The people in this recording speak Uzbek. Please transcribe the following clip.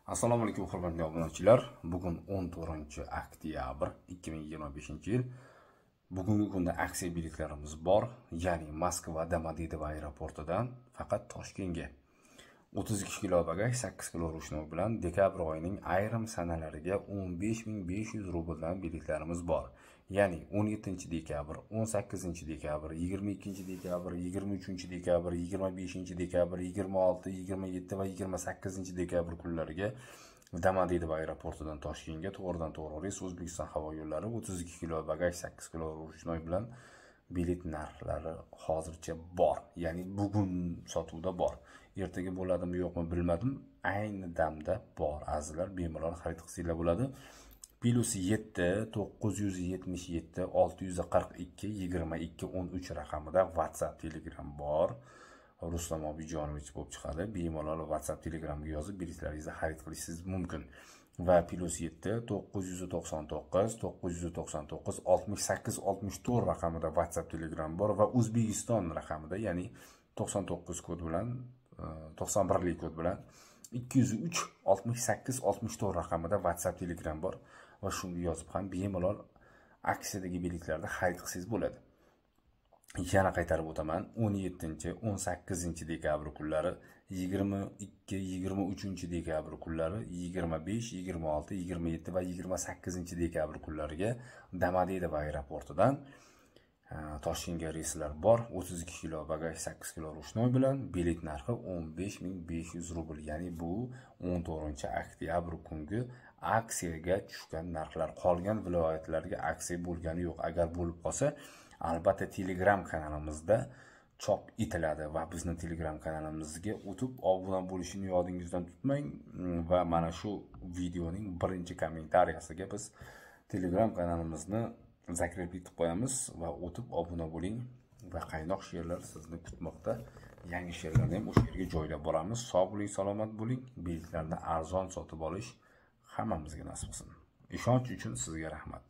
Assalomu alaykum hurmatli obunachilar. Bugun 14-oktyabr 2025-yil. Bugungi kunda aksiya biletlarimiz bor. Ya'ni Moskva Domodedovo aeroportidan faqat Toshkentga 32 kilo bagaj, 8 kilo ruchnoy bilan dekabr oyining ayrim sanalariga 15.500 rubldan biletlarimiz bor. Ya'ni 17-dekabr, 18-dekabr, 22-dekabr, 23-dekabr, 25-dekabr, 26, 27 va 28-dekabr kunlariga Domodedovo aeroportidan Toshkentga to'g'ridan-to'g'ri reys O'zbekiston havo yo'llari 32 kilo bagaj, 8 kilo ruchnoy bilan bilet narxlari hozircha bor. Ya'ni bugun sotuvda bor. Ertaga bo'ladimi yo'qmi bilmadim. Ayni damda bor. Azizlar bemalol xarid qilsanglar bo'ladi. +7 977 642 22 13 raqamida WhatsApp, Telegram bor. Rustam Obijonovich bo'lib chiqadi. Bemalol WhatsApp, Telegramga yozib biletlaringizni xarid qilishingiz mumkin. Va +7 999 999 68 64 raqamida WhatsApp, Telegram bor va O'zbekiston raqamida, ya'ni 99 kod bilan 91lik kod bilan 203 68 64 raqamida WhatsApp, Telegram bor va shunga yozib ham bemalol aksiyadagi biletlarni xarid qilsangiz bo'ladi. Yana qaytarib o'taman, 17-18-dekabr kunlari, 22-23-dekabr kunlari, 25, 26, 27 va 28-dekabr kunlariga Domodedovo aeroportidan Toshkentga reyslar bor. 32 kilo bagaj, 8 kilo ruchnoy bilan bilet narxi 15.500 rubl. Ya'ni bu 14-oktyabr kungi aksiyaga tushgan narxlar. Qolgan viloyatlarga aksiya bo'lgani yo'q. Agar bo'lib qolsa, albatta Telegram kanalimizda chop etiladi va bizni Telegram kanalimizga o'tib obuna bo'lishini yodingizdan tutmang va mana shu videoning birinchi kommentariyasiga biz Telegram kanalimizni zakrib etib qo'yamiz va o'tib obuna bo'ling va qaynoq she'rlar sizni kutmoqda. Yangi she'rlarni ham o'sha yerga joylab boramiz. Sog' bo'ling, salomat bo'ling. Biletlarni arzon sotib olish hammamizga nasib qilsin. Ishonch uchun sizga rahmat.